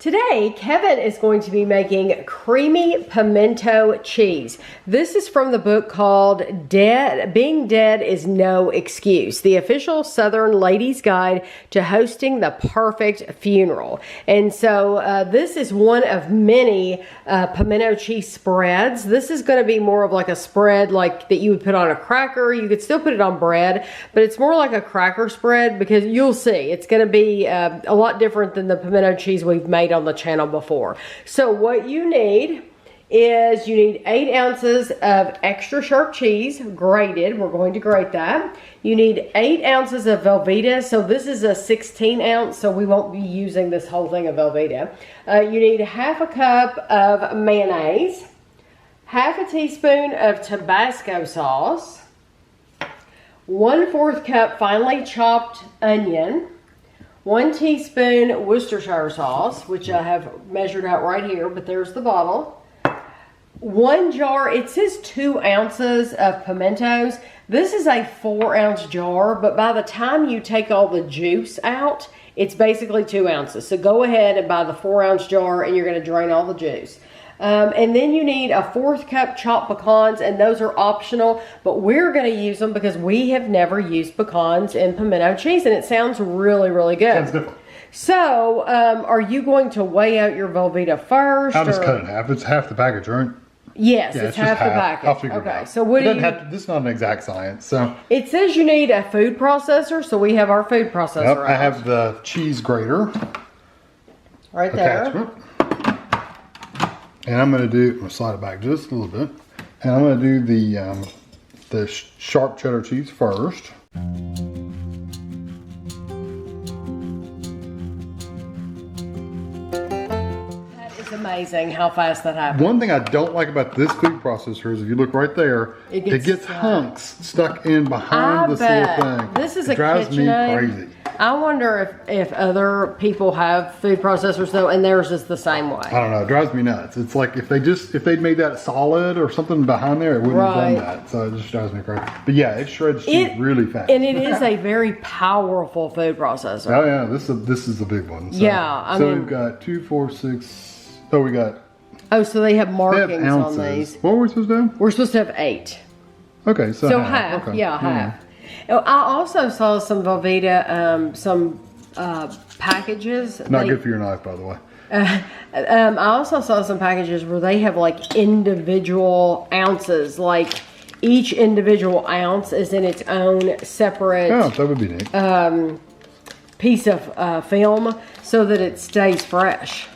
Today, Kevin is going to be making creamy pimento cheese. This is from the book called Being Dead is No Excuse, the official Southern Ladies Guide to Hosting the Perfect Funeral. And so this is one of many pimento cheese spreads. This is going to be more of like a spread like that you would put on a cracker. You could still put it on bread, but it's more like a cracker spread because you'll see it's going to be a lot different than the pimento cheese we've made on the channel before. So what you need is you need 8 ounces of extra sharp cheese, grated. We're going to grate that. You need 8 ounces of Velveeta. So this is a 16 ounce, so we won't be using this whole thing of Velveeta. You need half a cup of mayonnaise, half a teaspoon of Tabasco sauce, 1/4 cup finely chopped onion, 1 teaspoon Worcestershire sauce, which I have measured out right here, but there's the bottle. 1 jar, it says 2 ounces of pimentos. This is a 4-ounce jar, but by the time you take all the juice out, it's basically 2 ounces. So go ahead and buy the 4-ounce jar and you're gonna drain all the juice. And then you need a 1/4 cup chopped pecans, and those are optional, but we're going to use them because we have never used pecans in pimento cheese, and it sounds really, really good. Sounds different. So, are you going to weigh out your Velveeta first? I'll just cut it in half. It's half the package, right? Yes, yeah, it's half the package. I'll figure it out. So what do you... This is not an exact science, so... It says you need a food processor, so we have our food processor Yep, out. I have the cheese grater. Right there. Attachment. And I'm going to slide it back just a little bit. And I'm going to do the sharp cheddar cheese first. That is amazing how fast that happens. One thing I don't like about this food processor is if you look right there, it gets hunks stuck in behind this little thing. This is it drives me crazy. I wonder if other people have food processors though, and theirs is the same way. I don't know. It drives me nuts. It's like if they'd made that solid or something behind there, it wouldn't have done that. So it just drives me crazy. But yeah, it shreds cheese really fast. And it is a very powerful food processor. Oh yeah, this is the big one. So, yeah, I mean, we've got 2, 4, 6. Oh, we got. Oh, so they have markings on these. What were we supposed to do? We're supposed to have 8. Okay, so half. Okay. Yeah, half. I also saw some Velveeta, some packages. Not good for your knife, by the way. I also saw some packages where they have like individual ounces, like each individual ounce is in its own separate. Oh, that would be neat. Piece of film so that it stays fresh.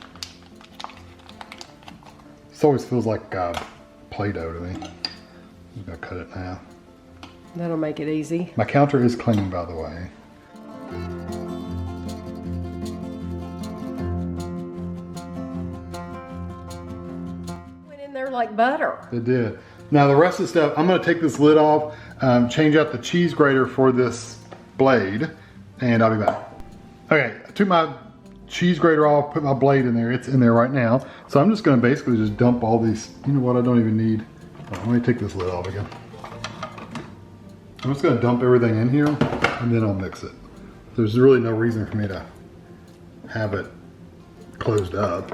This always feels like Play-Doh to me. I'm gonna cut it now. That'll make it easy. My counter is clean, by the way. Went in there like butter. It did. Now the rest of the stuff, I'm gonna take this lid off, change out the cheese grater for this blade, and I'll be back. Okay, I took my cheese grater off, put my blade in there. It's in there right now. So I'm just gonna basically just dump all these, you know what, I don't even need. Let me take this lid off again. I'm just gonna dump everything in here and then I'll mix it. There's really no reason for me to have it closed up.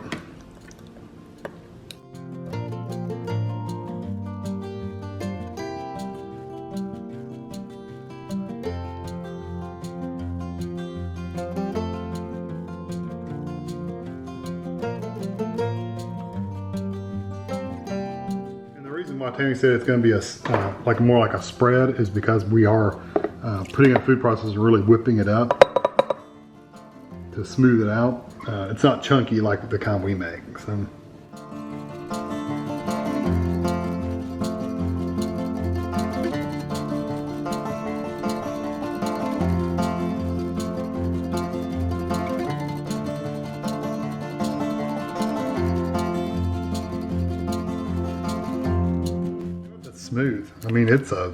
Why Tammy said it's going to be more like a spread is because we are putting in a food processor and really whipping it up to smooth it out. It's not chunky like the kind we make. So. Smooth. I mean, it's a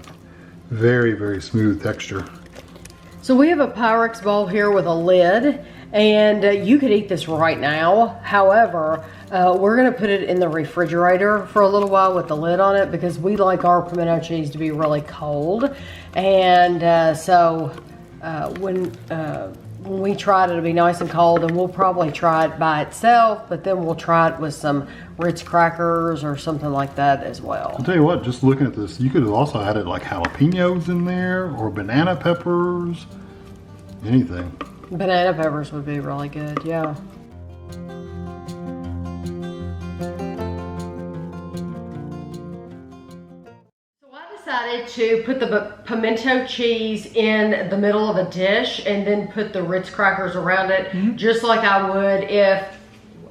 very, very smooth texture. So we have a Pyrex bowl here with a lid, and you could eat this right now. However, we're gonna put it in the refrigerator for a little while with the lid on it because we like our pimento cheese to be really cold. And so when when we try it, it'll be nice and cold, and we'll probably try it by itself, but then we'll try it with some Ritz crackers or something like that as well. I'll tell you what, just looking at this, you could have also added like jalapenos in there or banana peppers, anything. Banana peppers would be really good, yeah. Decided to put the pimento cheese in the middle of a dish and then put the Ritz crackers around it, just like I would if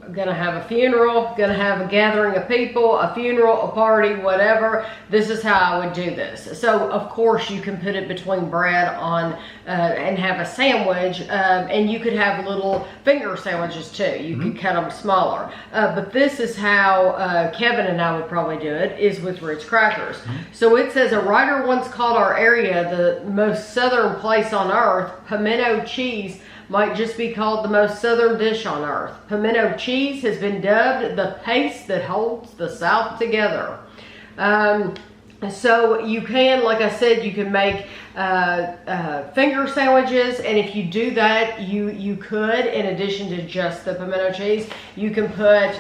I'm gonna have a funeral, gonna have a gathering of people, a funeral, a party, whatever. This is how I would do this. So of course you can put it between bread on and have a sandwich, and you could have little finger sandwiches too. You could cut them smaller. But this is how Kevin and I would probably do it, is with Ritz crackers. So it says, a writer once called our area the most southern place on earth. Pimento cheese might just be called the most southern dish on earth. Pimento cheese has been dubbed the paste that holds the South together. So you can, like I said, you can make finger sandwiches, and if you do that, you could, in addition to just the pimento cheese, you can put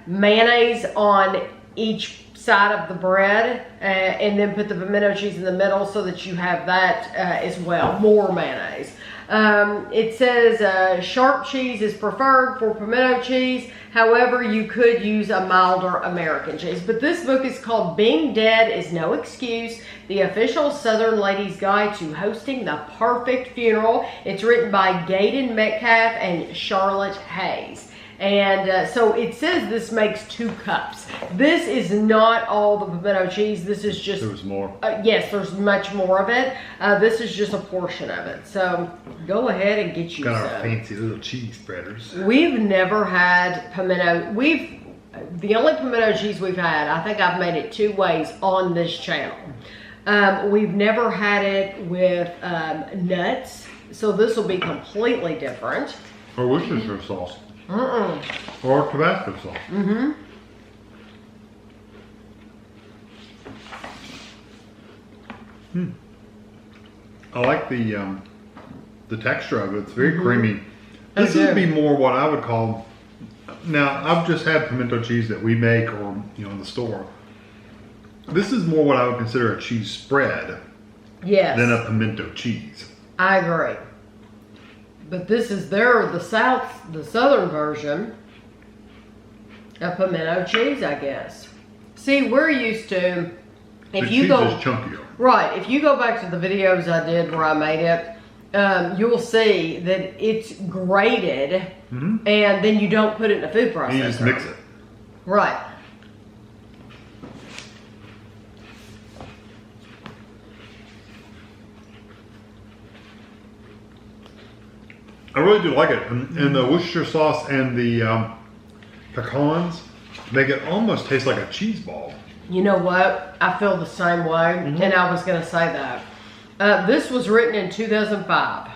mayonnaise on each side of the bread, and then put the pimento cheese in the middle so that you have that as well, more mayonnaise. It says sharp cheese is preferred for pimento cheese. However, you could use a milder American cheese. But this book is called Being Dead is No Excuse, the official Southern Ladies Guide to Hosting the Perfect Funeral. It's written by Gaydon Metcalf and Charlotte Hayes. And so it says this makes 2 cups. This is not all the pimento cheese. This is just... There's more. Yes, there's much more of it. This is just a portion of it. So go ahead and get you Got some. our fancy little cheese spreaders. We've never had pimento. The only pimento cheese we've had, I think I've made it 2 ways on this channel. We've never had it with nuts. So this will be completely different. Or Worcestershire sauce. Or Tabasco sauce. I like the texture of it. It's very creamy. This would be more what I would call. Now I've just had pimento cheese that we make, or in the store. This is more what I would consider a cheese spread. Yes. Than a pimento cheese. I agree. But this is the southern version of pimento cheese, I guess. See, we're used to, if you go, is chunkier. Right, if you go back to the videos I did where I made it, you'll see that it's grated, and then you don't put it in a food processor. You just mix it. Right. I really do like it, and the Worcestershire sauce and the pecans make it almost taste like a cheese ball. You know what? I feel the same way, and I was going to say that. This was written in 2005.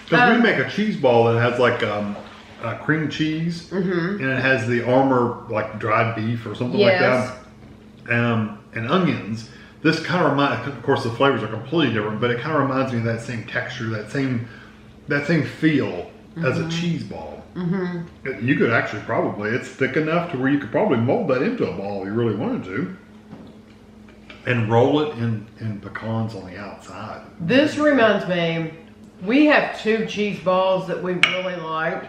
Because we make a cheese ball that has like cream cheese, and it has the armor like dried beef or something like that, and onions. This kind of reminds, of course, the flavors are completely different, but it kind of reminds me of that same texture, that same feel as a cheese ball. You could actually probably, it's thick enough to where you could probably mold that into a ball if you really wanted to. And roll it in pecans on the outside. This reminds me, we have 2 cheese balls that we really like.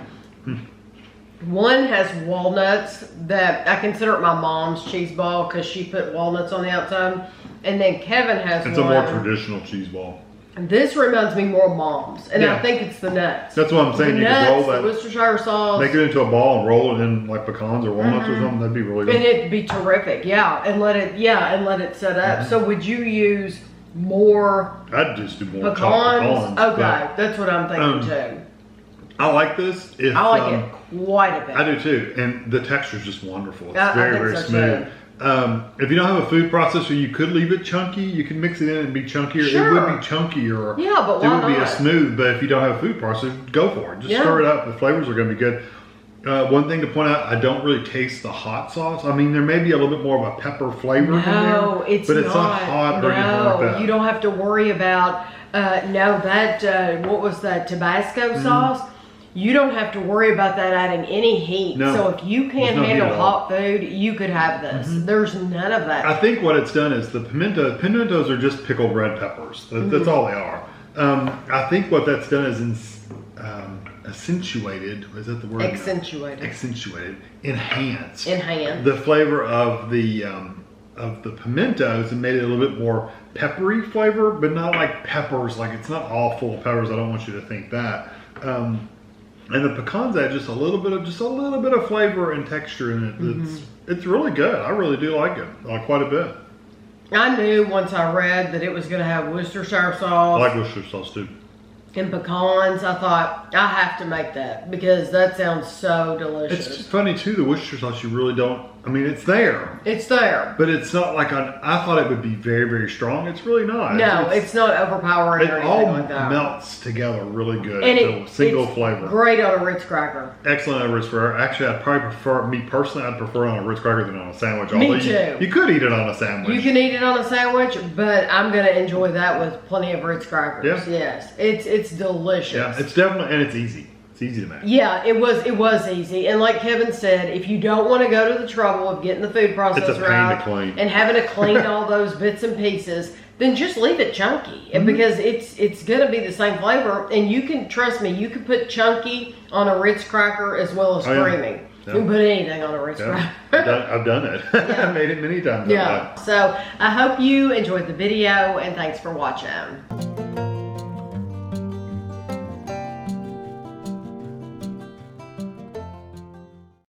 One has walnuts that I consider it my mom's cheese ball because she put walnuts on the outside. And then Kevin has It's one. a more traditional cheese ball. This reminds me more of Mom's, and I think it's the nuts. That's what I'm saying. You could roll that, the Worcestershire sauce, make it into a ball and roll it in like pecans or walnuts or something. That'd be really good. And it'd be terrific, and let it set up. So would you use more? I'd just do more pecans. pecans. Okay, that's what I'm thinking too. I like this. I like it quite a bit. I do too, and the texture is just wonderful. It's very so smooth. too. If you don't have a food processor, you could leave it chunky. You can mix it in and be chunkier. Sure. It would be chunkier. Yeah, but why it would be not? a smooth. But if you don't have a food processor, go for it. Just stir it up. The flavors are going to be good. One thing to point out, I don't really taste the hot sauce. I mean, there may be a little bit more of a pepper flavor in there. No, it's but it's not hot or anything like that. You don't have to worry about No, that, what was that, Tabasco sauce? You don't have to worry about that adding any heat. No, so if you can't handle hot food, you could have this. There's none of that. I think what it's done is the pimentos are just pickled red peppers. That's all they are. I think what that's done is accentuated. Is that the word? Accentuated. Accentuated. Enhanced. Enhanced. The flavor of the pimentos and made it a little bit more peppery flavor, but not like peppers. Like it's not all full of peppers. I don't want you to think that. And the pecans add just a little bit of flavor and texture in it. It's really good. I really do like it, quite a bit. I knew once I read that it was going to have Worcestershire sauce. I like Worcestershire sauce too. And pecans. I thought I have to make that because that sounds so delicious. It's funny too. The Worcestershire sauce, you really don't. I mean, it's there. It's there, but it's not like I thought it would be very, very strong. It's really not. No, it's not overpowering. It all melts together really good. And it's a single flavor. Great on a Ritz cracker. Excellent on a Ritz cracker. Actually, I'd probably prefer, me personally, I'd prefer it on a Ritz cracker than on a sandwich. Me too. You could eat it on a sandwich. You can eat it on a sandwich, but I'm going to enjoy that with plenty of Ritz crackers. Yeah. Yes, it's delicious. Yeah, it's definitely, and it's easy. It's easy to make. Yeah, it was easy. And like Kevin said, if you don't want to go to the trouble of getting the food processor out and having to clean all those bits and pieces, then just leave it chunky. Because it's going to be the same flavor. And you can, trust me, you can put chunky on a Ritz cracker as well as creamy. You can put anything on a Ritz cracker. I've done it. I've made it many times. Yeah. So I hope you enjoyed the video and thanks for watching.